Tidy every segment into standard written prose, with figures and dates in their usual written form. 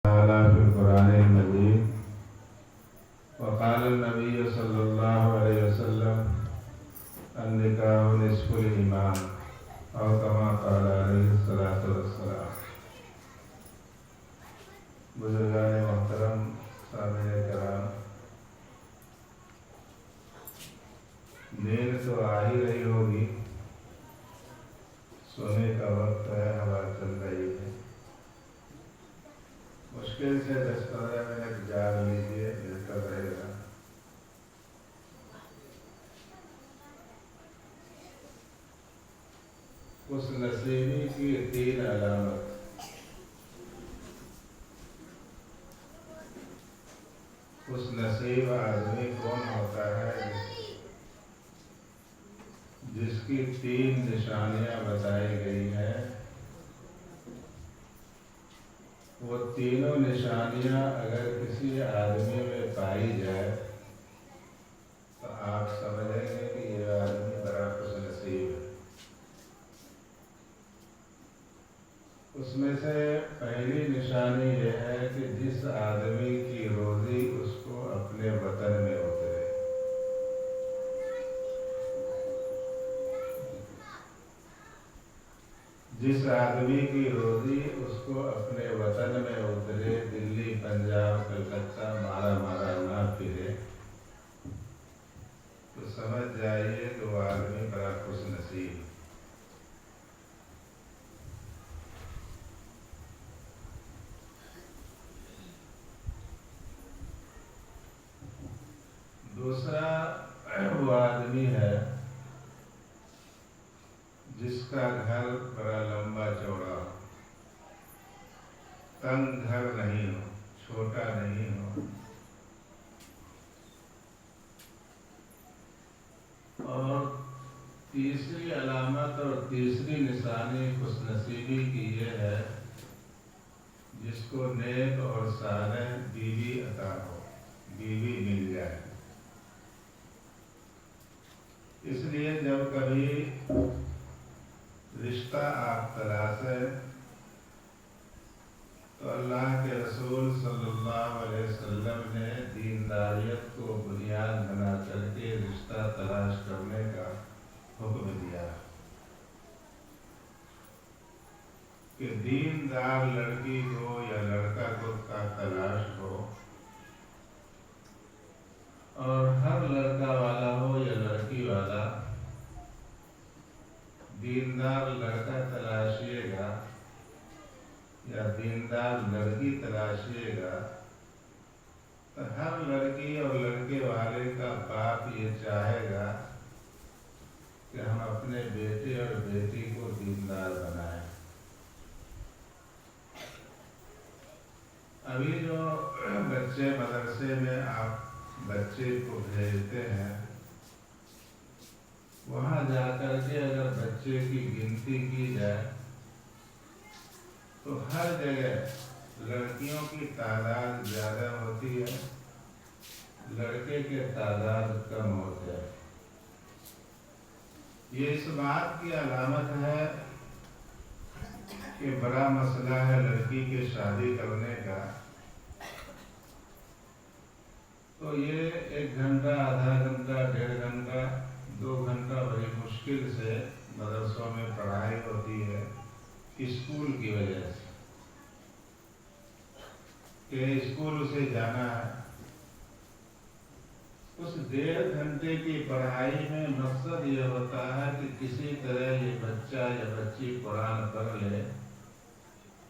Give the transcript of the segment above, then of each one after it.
تعالى في القرآن المجيد وقال النبي صلى الله عليه وسلم النكاح نصف الإيمان أو كما قال عليه الصلاة والسلام۔ بزرگان محترم، سامعین کرام، نیند تو آ ہی رہی ہوگی، سونے کا وقت ہے، ہوا چل رہی ہے، مشکل سے 10-15 منٹ جاگ لیجیے، بہتر رہے گا۔ خوش نصیبی کی 3 علامت۔ خوش نصیب آدمی کون ہوتا ہے جس کی 3 نشانیاں بتائی گئی ہیں، وہ تینوں نشانیاں اگر کسی آدمی میں پائی جائے تو آپ سمجھیں گے کہ یہ آدمی بڑا خوش نصیب ہے۔ اس میں سے پہلی نشانی یہ ہے کہ جس آدمی کی روزی اس کو اپنے وطن میں اترے۔ جس آدمی کی روزی اس کو اپنے وطن میں اترے، دلی، پنجاب، کلکتہ، مارا نہ پھرے، تو سمجھ جائیے کہ وہ آدمی بڑا خوش نصیب ہے۔ دوسرا وہ آدمی ہے جس کا گھر بڑا لمبا چوڑا ہو، تنگ گھر نہیں ہو، چھوٹا نہیں ہو، اور تیسری علامت اور تیسری نشانی خوش نصیبی کی یہ ہے جس کو نیک اور صالح بیوی عطا ہو، بیوی مل جائے۔ اس لیے جب کبھی رشتہ آپ تلاشیں تو اللہ کے رسول صلی اللہ علیہ وسلم نے دینداریت کو بنیاد بنا کر کے رشتہ تلاش کرنے کا حکم دیا کہ دیندار لڑکی کو یا لڑکا کو کا تلاش ہو، اور ہر لڑکا والا ہو یا لڑکی والا دیندار لڑکا تلاشیے گا یا دیندار لڑکی تلاشیے گا تو ہر لڑکی اور لڑکے والے کا باپ یہ چاہے گا کہ ہم اپنے بیٹے اور بیٹی کو دیندار بنائیں۔ ابھی جو بچے مدرسے میں آپ بچے کو بھیجتے ہیں، وہاں جا کر کے اگر بچے کی گنتی کی جائے تو ہر جگہ لڑکیوں کی تعداد زیادہ ہوتی ہے، لڑکے کے تعداد کم ہوتے ہیں۔ یہ اس بات کی علامت ہے کہ بڑا مسئلہ ہے لڑکی کی شادی کرنے کا، تو یہ 1 گھنٹہ، آدھا گھنٹہ، 1.5 گھنٹہ، 2 گھنٹہ بڑی مشکل سے مدرسوں میں پڑھائی ہوتی ہے اسکول کی وجہ سے، کہ اسکول اسے جانا ہے۔ اس 1.5 گھنٹے کی پڑھائی میں مقصد یہ ہوتا ہے کہ کسی طرح یہ بچہ یا بچی قرآن پڑھ لے،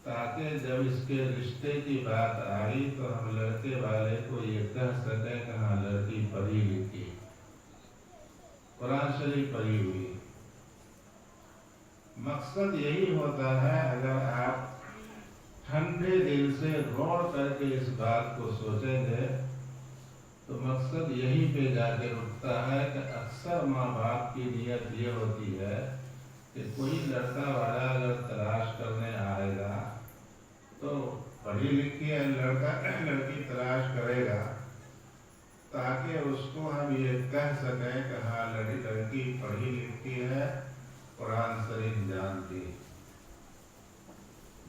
تاکہ جب اس کے رشتے کی بات آئی تو ہم لڑکے والے کو یہ کہہ سکیں کہ ہاں لڑکی پڑھی لکھی، قرآن شریف پڑھی ہوئی۔ مقصد یہی ہوتا ہے۔ اگر آپ ٹھنڈے دل سے غور کر کے اس بات کو سوچیں گے تو مقصد یہیں پہ جا کے رکتا ہے کہ اکثر ماں باپ کی نیت یہ ہوتی ہے کہ کوئی لڑکا والا اگر تلاش کرنے آئے گا تو پڑھی لکھی لڑکی تلاش کرے گا، تاکہ اس کو ہم یہ کہہ سکیں کہ ہاں لڑکی پڑھی لکھی ہے، قرآن شریف جانتی۔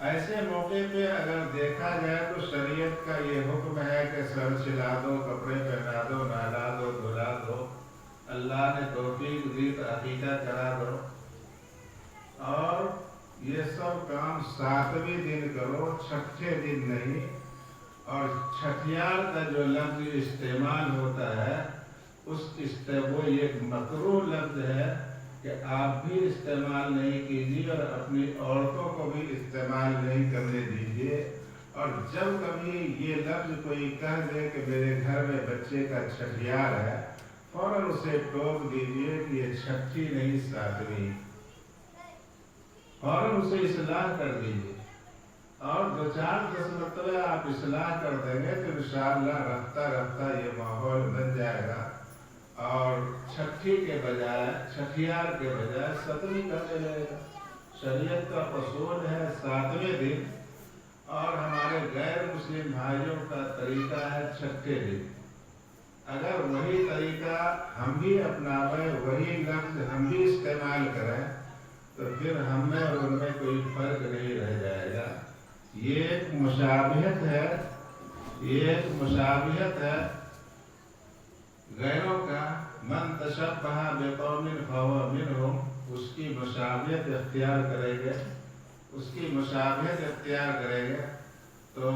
ایسے موقع پہ اگر دیکھا جائے تو شریعت کا یہ حکم ہے کہ سر چلا دو، کپڑے پہنا دو، نہلا دو، دھلا دو، اللہ نے توفیق دی تو عقیقہ کرا دو، اور یہ سب کام 7ویں دن کرو، 6ٹھے دن نہیں۔ اور چھٹیار کا جو لفظ استعمال ہوتا ہے وہ ایک مکروہ لفظ ہے کہ آپ بھی استعمال نہیں کیجیے اور اپنی عورتوں کو بھی استعمال نہیں کرنے دیجیے۔ اور جب کبھی یہ لفظ کوئی کہہ دے کہ میرے گھر میں بچے کا چھٹیار ہے، فوراً اسے ٹوک دیجیے کہ یہ 6ٹھی نہیں 7ویں، فوراً اسے اصلاح کر دیجیے۔ اور 2-4-10 مرتبہ آپ اصلاح کر دیں گے تو انشاءاللہ رفتہ رفتہ یہ ماحول بن جائے گا، اور 6ٹھی کے بجائے، چھٹیار کے بجائے 7ویں کرنے لگے گا۔ شریعت کا اصول ہے 7ویں دن، اور ہمارے غیر مسلم بھائیوں کا طریقہ ہے 6ٹھے دن۔ اگر وہی طریقہ ہم بھی اپنائیں، وہی لفظ ہم بھی استعمال کریں، تو پھر ہم میں اور ان میں کوئی فرق نہیں رہ جائے گا۔ یہ ایک مشابہت ہے غیروں کا، من تشبہ بقوم فہو منہم، اس کی مشابہت اختیار کرے گا تو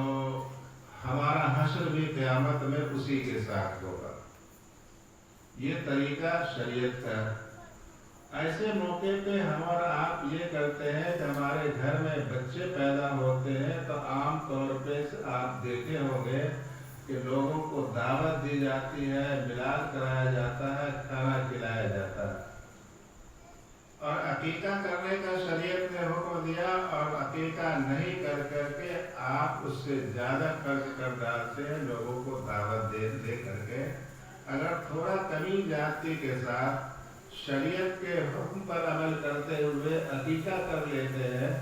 ہمارا حشر بھی قیامت میں اسی کے ساتھ ہوگا۔ یہ طریقہ شریعت کا ہے۔ ایسے موقع پہ ہم اور آپ یہ کرتے ہیں کہ ہمارے گھر میں بچے پیدا ہوتے ہیں تو عام طور پہ آپ دیکھے ہوں گے کہ لوگوں کو دعوت دی جاتی ہے، میلاد کرایا جاتا ہے، کھانا کھلایا جاتا ہے، اور عقیقہ کرنے کا شریعت نے حکم دیا، اور عقیقہ نہیں کر کے آپ اس سے زیادہ خرچ کر ڈالتے ہیں لوگوں کو دعوت دے کر کے۔ اگر تھوڑا کمی زیادتی کے ساتھ شریعت کے حکم پر عمل کرتے ہوئے عقیقہ کر لیتے ہیں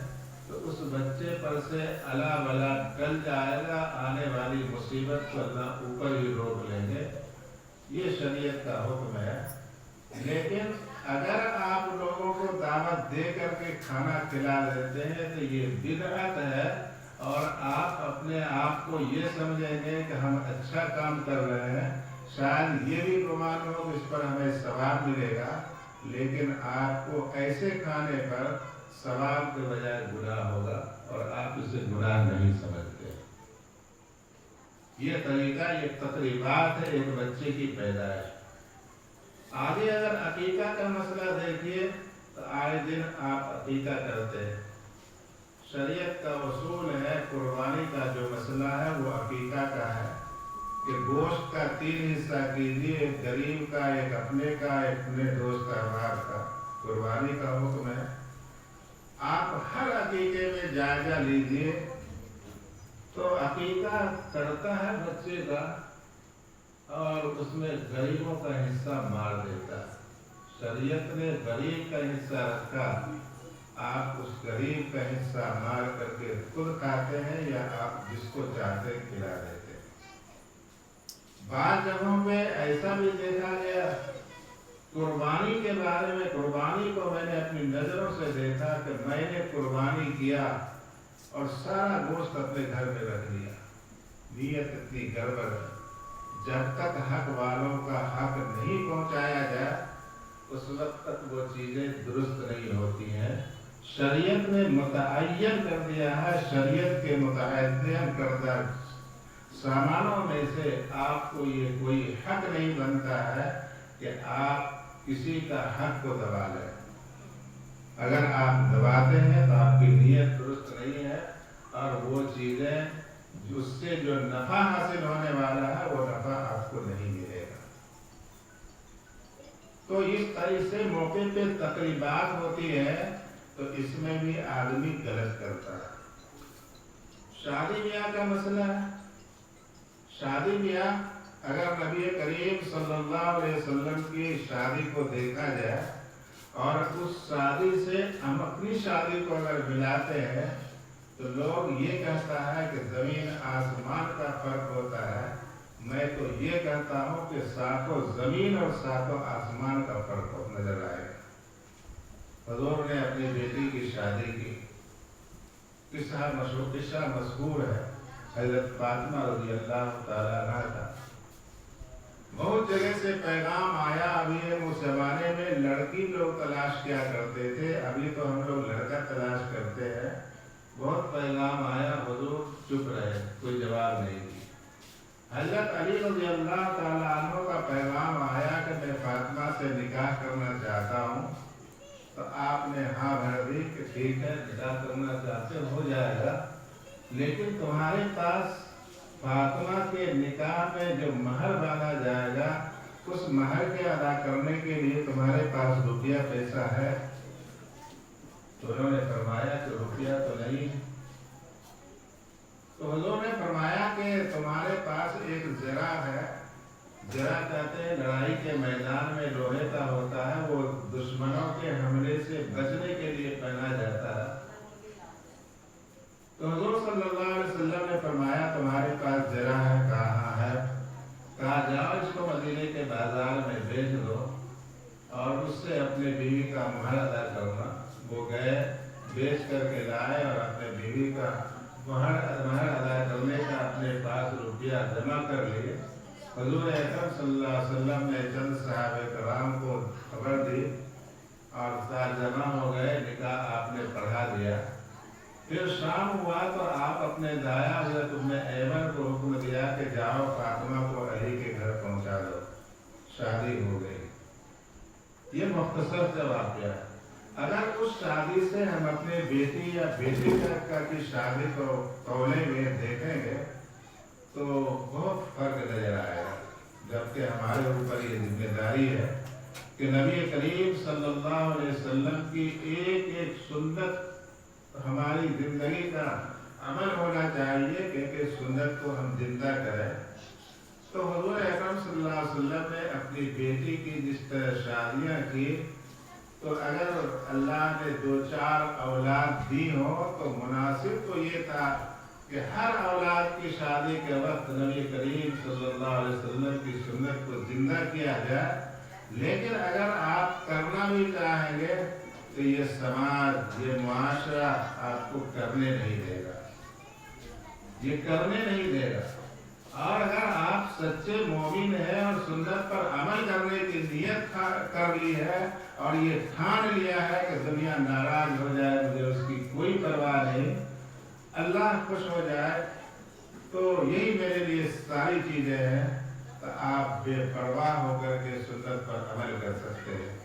تو اس بچے پر سے الا بلا ٹل جائے گا، آنے والی مصیبت کو اللہ اوپر ہی روک لیں گے۔ یہ شریعت کا حکم ہے۔ لیکن اگر آپ لوگوں کو دعوت دے کر کے کھانا کھلا دیتے ہیں تو یہ بدعت ہے، اور آپ اپنے آپ کو یہ سمجھیں گے کہ ہم اچھا کام کر رہے ہیں، شاید یہ بھی گمان ہو کہ اس پر ہمیں ثواب ملے گا، لیکن آپ کو ایسے کھانے پر ثواب کے بجائے گناہ ہوگا، اور آپ اسے گناہ نہیں سمجھتے۔ یہ طریقہ، یہ تقریبات ہے ایک بچے کی پیدائش۔ آگے اگر عقیقہ کا مسئلہ دیکھیے تو آئے دن آپ عقیقہ کرتے ہیں۔ شریعت کا اصول ہے، قربانی کا جو مسئلہ ہے وہ عقیقہ کا ہے کہ گوشت کا 3 حصہ کیجیے، ایک غریب کا، ایک اپنے کا، ایک اپنے دوست احباب کا۔ قربانی کا حکم ہے۔ آپ ہر عقیقے میں جائزہ لیجیے تو عقیقہ کرتا ہے بچے کا، اور اس میں غریبوں کا حصہ مار دیتا ہے۔ شریعت نے غریب کا حصہ رکھا، آپ اس غریب کا حصہ مار کر کے خود کھاتے ہیں یا آپ جس کو چاہتے کھلا دیتے ہیں۔ بعض جگہوں پہ ایسا بھی دیکھا گیا، قربانی کے بارے میں، قربانی کو میں نے اپنی نظروں سے دیکھا کہ میں نے قربانی کیا اور سارا گوشت اپنے گھر میں رکھ لیا۔ نیت اتنی گڑبڑ ہے، جب تک حق والوں کا حق نہیں پہنچایا جائے اس وقت تک وہ چیزیں درست نہیں ہوتی ہیں۔ شریعت نے متعین کر دیا ہے، شریعت کے متعین کردہ سامانوں میں سے آپ کو یہ کوئی حق نہیں بنتا ہے کہ آپ کسی کا حق کو دبا لیں۔ اگر آپ دباتے ہیں تو آپ کی نیت درست نہیں ہے، اور وہ چیزیں اس سے جو نفع حاصل ہونے والا ہے وہ نفع آپ کو نہیں ملے گا۔ تو اس طرح سے موقع پہ تقریبات ہوتی ہے تو اس میں بھی آدمی غلط کرتا ہے۔ شادی بیاہ کا مسئلہ ہے۔ شادی بیاہ اگر نبی کریم صلی اللہ علیہ وسلم کی شادی کو دیکھا جائے اور اس شادی سے ہم اپنی شادی کو اگر ملاتے ہیں تو لوگ یہ کہتا ہے کہ زمین آسمان کا فرق ہوتا ہے۔ میں تو یہ کہتا ہوں کہ 7 زمین اور 7 آسمان کا فرق نظر آئے گا۔ حضور نے اپنی بیٹی کی شادی کی قصہ مشہور ہے حضرت فاطمہ رضی اللہ تعالیٰ عنہا کا۔ بہت جگہ سے پیغام آیا، ابھی اس زمانے میں لڑکی لوگ تلاش کیا کرتے تھے، ابھی تو ہم لوگ لڑکا تلاش کرتے ہیں۔ بہت پیغام آیا، حضور چپ رہے، کوئی جواب نہیں دی۔ حضرت علی رضی اللہ تعالیٰ عنہ کا پیغام آیا کہ میں فاطمہ سے نکاح کرنا چاہتا ہوں، تو آپ نے ہاں بھر دی کہ ٹھیک ہے، نکاح کرنا چاہتے ہو جائے گا، لیکن تمہارے پاس فاطمہ کے نکاح میں جو مہر باندھا جائے گا، اس مہر کے ادا کرنے کے لیے تمہارے پاس روپیہ پیسہ ہے؟ تو انہوں نے فرمایا کہ روپیہ تو نہیں۔ تو حضور نے فرمایا کہ تمہارے پاس ایک زرہ ہے، زرہ کہتے ہیں لڑائی کے میدان میں لوہے کا ہوتا ہے، وہ دشمنوں کے حملے سے بچنے کے لیے پہنا جاتا ہے۔ تو حضور صلی اللہ علیہ وسلم نے فرمایا تمہارے پاس زرہ ہے، کہاں ہے؟ کہا جاؤ اس کو مدینے کے بازار میں بیچ دو اور اس سے اپنے بیوی کا مہر ادا کرنا۔ وہ گئے، بیچ کر کے لائے اور اپنے بیوی کا مہر ادا کرنے کا اپنے پاس روپیہ جمع کر لیے۔ حضور اکرم صلی اللہ علیہ وسلم نے چند صحابہ کرام کو خبر دی اور ساتھ جمع ہو گئے، نکاح آپ نے پڑھا دیا۔ پھر شام ہوا تو آپ اپنے دایا حضرت ام ایمن کو حکم دیا کہ جاؤ فاطمہ کو علی کے گھر پہنچا دو، شادی ہو گئی۔ یہ مختصر سے واقعہ ہے۔ اگر اس شادی سے ہم اپنے بیٹی یا بیٹی کی شادی کو تولے میں دیکھیں گے تو بہت فرق نظر آئے گا، جبکہ ہمارے اوپر یہ ذمہ داری ہے کہ نبی کریم صلی اللہ علیہ وسلم کی ایک ایک سنت ہماری زندگی کا عمل ہونا چاہیے، کیونکہ سنت کو ہم زندہ کریں۔ تو حضور اکرم صلی اللہ علیہ وسلم نے اپنی بیٹی کی جس طرح شادیاں کی، تو اگر اللہ نے 2-4 اولاد دی ہو تو مناسب تو یہ تھا کہ ہر اولاد کی شادی کے وقت نبی کریم صلی اللہ علیہ وسلم کی سنت کو زندہ کیا جائے۔ لیکن اگر آپ کرنا بھی چاہیں گے تو یہ سماج، یہ معاشرہ آپ کو کرنے نہیں دے گا، یہ کرنے نہیں دے گا۔ اور اگر آپ سچے مومن ہیں اور سنت پر عمل کرنے کی نیت کر لی ہے اور یہ ٹھان لیا ہے کہ دنیا ناراض ہو جائے مجھے اس کی کوئی پرواہ نہیں، اللہ خوش ہو جائے، تو یہی میرے لیے ساری چیزیں ہیں، تو آپ بے پرواہ ہو کر کے سنت پر عمل کر سکتے ہیں۔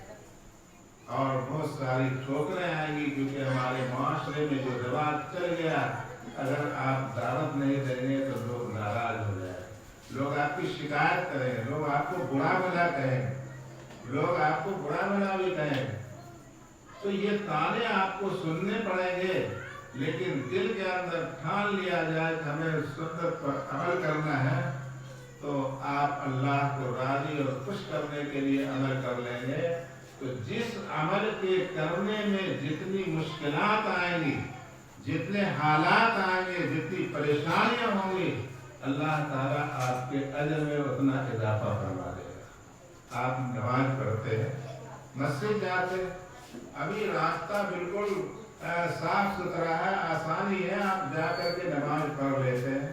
اور بہت ساری ٹھوکریں آئیں گی، کیونکہ ہمارے معاشرے میں جو رواج چل گیا، اگر آپ دعوت نہیں دیں گے تو لوگ ناراض ہو جائیں، لوگ آپ کی شکایت کریں گے، لوگ آپ کو برا بھلا کہیں گے، لوگ آپ کو برا بھلا بھی کہیں گے۔ تو یہ تانے آپ کو سننے پڑیں گے، لیکن دل کے اندر ٹھان لیا جائے کہ ہمیں سنت پر عمل کرنا ہے، تو آپ اللہ کو راضی اور خوش کرنے کے لیے عمل کر لیں گے۔ تو جس عمل کے کرنے میں جتنی مشکلات آئیں گی، جتنے حالات آئیں گے، جتنی پریشانیاں ہوں گی، اللہ تعالیٰ آپ کے اجر میں اتنا اضافہ فرما دے گا۔ آپ نماز پڑھتے ہیں، مسجد جاتے، ابھی راستہ بالکل صاف ستھرا ہے، آسانی ہے، آپ جا کر کے نماز پڑھ لیتے ہیں،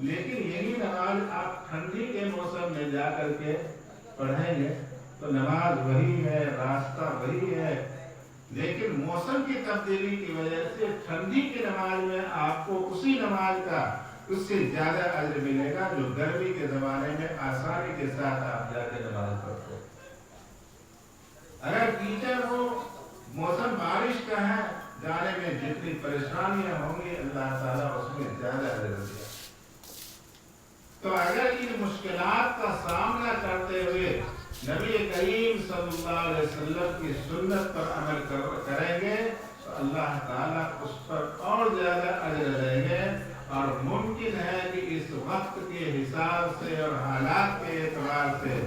لیکن یہی نماز آپ ٹھنڈی کے موسم میں جا کر کے پڑھیں گے تو نماز وہی ہے، راستہ وہی ہے، لیکن موسم کی تبدیلی کی وجہ سے ٹھنڈی کی نماز میں آپ کو اسی نماز کا اس سے زیادہ اجر ملے گا جو گرمی کے زمانے میں آسانی کے ساتھ آپ جا کے نماز پڑھتے ہیں۔ اگر کیچڑ ہو، موسم بارش کا ہے، جانے میں جتنی پریشانیاں ہوں گی اللہ تعالیٰ اس میں زیادہ اجر دے گا۔ تو اگر ان مشکلات کا سامنا کرتے ہوئے نبی کریم صلی اللہ علیہ وسلم کی سنت پر عمل کریں گے تو اللہ تعالیٰ اس پر اور زیادہ اجر دیں گے۔ اور ممکن ہے کہ اس وقت کے حساب سے اور حالات کے اعتبار سے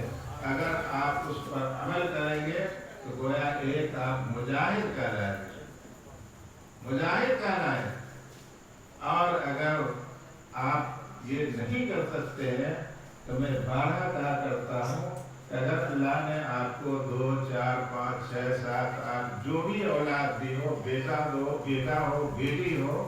اگر آپ اس پر عمل کریں گے تو گویا ایک آپ مجاہد کہلائیں گے، مجاہد کہلائیں گے۔ اور اگر آپ یہ نہیں کر سکتے ہیں تو میں بارہا کہا کرتا ہوں کہ اگر اللہ نے آپ کو 2 4 5 6 7 8 جو بھی اولاد دی ہو، بیٹا ہو بیٹی ہو،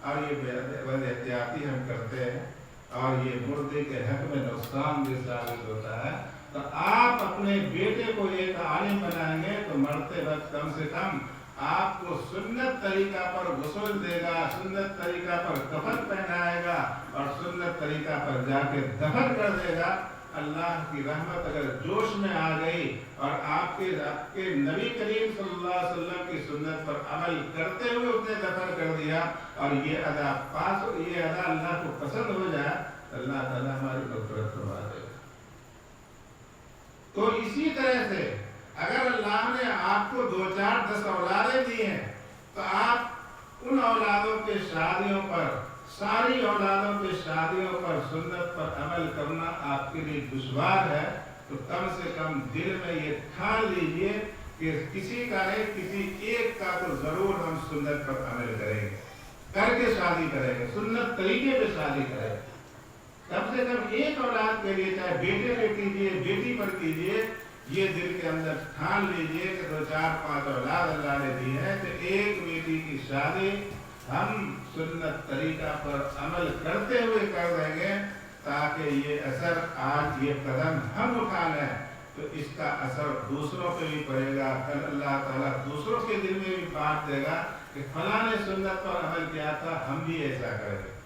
اور یہ بد احتیاطی ہم کرتے ہیں اور یہ مردے کے حق میں نقصان بھی ثابت ہوتا ہے، تو آپ اپنے بیٹے کو ایک عالم بنائیں گے تو مرتے وقت کم سے کم آپ کو سنت طریقہ پر غسل دے گا، سنت طریقہ پر کفن پہنائے گا اور سنت طریقہ پر جا کے دفن کر دے گا۔ اللہ کی رحمت اگر جوش میں آ گئی اور آپ کے نبی کریم صلی اللہ علیہ وسلم کی سنت پر عمل کرتے ہوئے اس نے دفن کر دیا اور یہ ادا اللہ کو پسند ہو جائے، اللہ تعالیٰ ہماری مغفرت فرما دے گا۔ تو اسی طرح سے اگر اللہ نے آپ کو 2 4 10 اولادیں دی ہیں تو آپ ان اولادوں کے شادیوں پر، ساری اولادوں کے شادیوں پر سنت پر عمل کرنا آپ کے لیے دشوار ہے، تو کم سے کم دل میں یہ ٹھان لیجئے کہ کسی کا نہیں کسی ایک کا تو ضرور ہم سنت پر عمل کریں گے، کر کے شادی کریں گے، سنت طریقے پہ شادی کریں گے۔ کم سے کم ایک اولاد کے لیے، چاہے بیٹے پہ کیجیے بیٹی پر کیجیے، یہ دل کے اندر ٹھان لیجئے کہ 2 4 5 اولاد اللہ نے دی ہے تو ایک بیٹی کی شادی ہم سنت طریقہ پر عمل کرتے ہوئے کر دیں گے، تاکہ یہ اثر آج یہ قدم ہم اٹھا لیں تو اس کا اثر دوسروں پہ بھی پڑے گا، کل اللہ تعالیٰ دوسروں کے دل میں بھی بات دے گا کہ فلاں نے سنت پر عمل کیا تھا، ہم بھی ایسا کریں گے،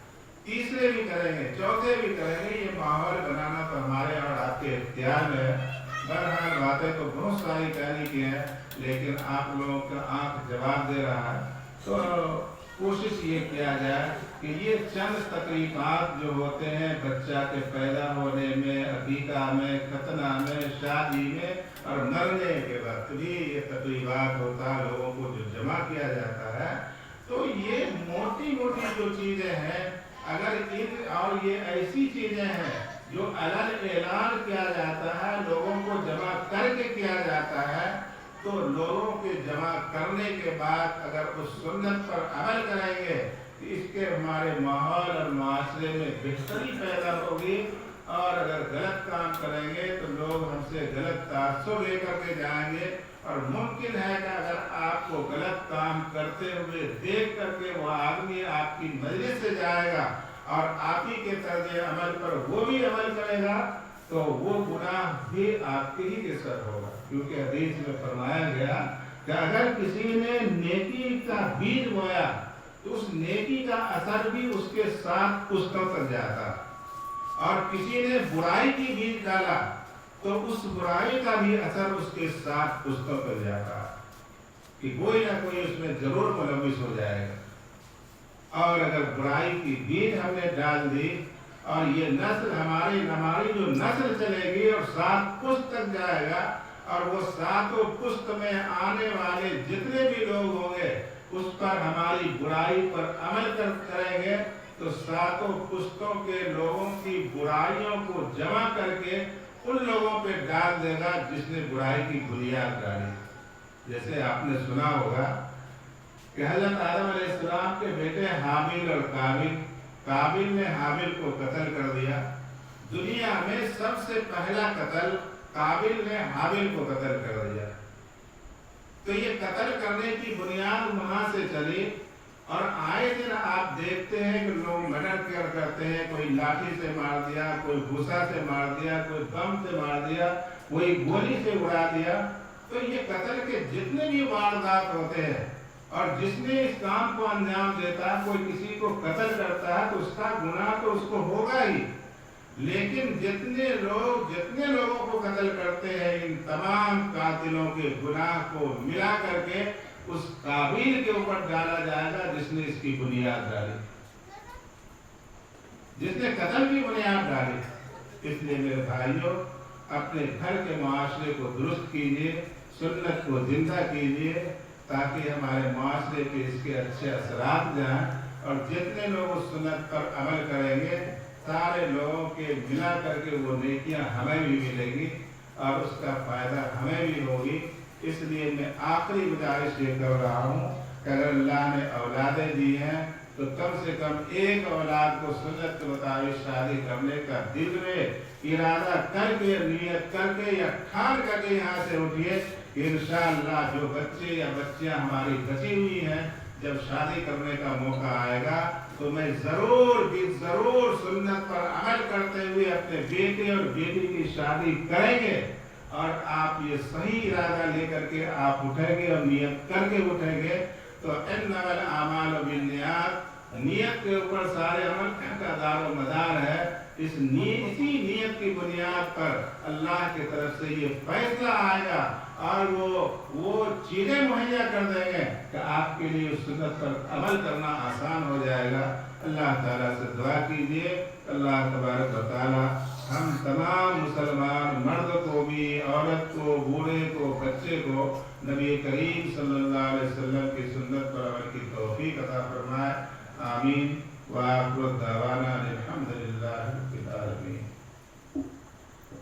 تیسرے بھی کریں گے، چوتھے بھی کریں گے۔ یہ ماحول بنانا تو ہمارے اور آپ کے اختیار میں ہے۔ بہرحال باتیں تو بہت ساری کہنے کی ہیں، لیکن آپ لوگوں کا آنکھ جواب دے رہا ہے، تو کوشش یہ کیا جائے کہ یہ چند تقریبات جو ہوتے ہیں بچہ کے پیدا ہونے میں، عقیقہ میں، ختنہ میں، شادی میں اور مرنے کے وقت بھی یہ تقریبات ہوتا ہے، لوگوں کو جو جمع کیا جاتا ہے، تو یہ موٹی موٹی جو چیزیں ہیں، اگر اور یہ ایسی چیزیں ہیں جو علن اعلان کیا جاتا ہے، لوگوں کو جمع کر کے کیا جاتا ہے، تو لوگوں کے جمع کرنے کے بعد اگر اس سنت پر عمل کریں گے تو اس کے ہمارے ماحول اور معاشرے میں بہتری پیدا ہوگی، اور اگر غلط کام کریں گے تو لوگ ہم سے غلط تاثر لے کر کے جائیں گے، اور ممکن ہے کہ اگر آپ کو غلط کام کرتے ہوئے دیکھ کر کے وہ آدمی آپ کی مجلس سے جائے گا اور آپ ہی کے طرز عمل پر وہ بھی عمل کرے گا، تو وہ گناہ بھی آپ کے ہی سر ہوگا، کیونکہ حدیث میں فرمایا گیا کہ اگر کسی نے نیکی کا بیج بویا تو اس نیکی کا اثر بھی اس کے ساتھ پشتوں تک جاتا، اور کسی نے برائی کی بیج ڈالا تو اس برائی کا بھی اثر اس کے ساتھ پشتوں تک جاتا، کہ کوئی نہ کوئی اس میں ضرور ملوث ہو جائے گا۔ اور اگر برائی کی بیج ہم نے ڈال دی اور یہ نسل ہماری جو نسل چلے گی اور 7 پشت تک جائے گا، اور وہ 7 پشت میں آنے والے جتنے بھی لوگ ہوں گے اس پر ہماری برائی پر عمل کریں گے، تو 7 پشتوں کے لوگوں کی برائیوں کو جمع کر کے ان لوگوں پہ ڈال دے گا جس نے برائی کی بنیاد ڈالی۔ جیسے آپ نے سنا ہوگا کہ حضرت آدم علیہ السلام کے بیٹے حابیل اور قابیل نے حابیل کو قتل کر دیا۔ دنیا میں سب سے پہلا قتل قابیل نے حابیل کو قتل کر دیا، تو یہ قتل کرنے کی بنیاد وہاں سے چلی، اور آئے دن آپ دیکھتے ہیں کہ لوگ مرڈر کرتے ہیں، کوئی لاٹھی سے مار دیا، کوئی گھوسا سے مار دیا، کوئی بم سے مار دیا، کوئی گولی سے اڑا دیا۔ تو یہ قتل کے جتنے بھی واردات ہوتے ہیں، اور جس نے اس کام کو انجام دیتا ہے، کوئی کسی کو قتل کرتا ہے تو اس کا گناہ تو اس کو ہوگا ہی، لیکن جتنے لوگوں کو قتل کرتے ہیں، ان تمام قاتلوں کے گناہ کو ملا کر کے اس قابیل کے اوپر ڈالا جائے گا جس نے اس کی بنیاد ڈالی، جس نے قتل کی بنیاد ڈالی۔ اس لیے میرے بھائیوں، اپنے گھر کے معاشرے کو درست کیجیے، سنت کو زندہ کیجیے، تاکہ ہمارے معاشرے کے اس کے اچھے اثرات جائیں، اور جتنے لوگ اس سنت پر عمل کریں گے سارے لوگوں کے ملا کر کے وہ نیکیاں ہمیں بھی ملیں گی اور اس کا فائدہ ہمیں بھی ہوگی۔ اس لیے میں آخری گزارش یہ کر رہا ہوں کہ اگر اللہ نے اولادیں دی ہیں تو کم سے کم ایک اولاد کو سنت کے مطابق شادی کرنے کا دل میں ارادہ کر کے، نیت کر کے یا ٹھان کر کے یہاں سے اٹھیے کہ انشاءاللہ جو بچے یا بچیاں ہماری بچی ہوئی ہیں، جب شادی کرنے کا موقع آئے گا تو میں ضرور سنت پر عمل کرتے ہوئے اپنے بیٹے اور بیٹی کی شادی کریں گے۔ اور آپ یہ صحیح ارادہ لے کر کے آپ اٹھیں گے اور نیت کر کے اٹھیں گے تو انما الاعمال بالنیات، نیت کے اوپر سارے عمل کا دار و مدار ہے۔ اسی نیت کی بنیاد پر اللہ کی طرف سے یہ فیصلہ آئے گا اور وہ چیزیں مہیا کر دیں گے کہ آپ کے لیے اس سنت پر عمل کرنا آسان ہو جائے گا۔ اللہ تعالیٰ سے دعا کیجیے، اللہ تبارک و تعالیٰ ہم تمام مسلمان مرد کو بھی، عورت کو، بوڑھے کو، بچے کو نبی کریم صلی اللہ علیہ وسلم کی سنت پر عمل کی توفیق عطا فرمائے۔ آمین۔ وآخر دعوانا الحمد للہ رب العالمین۔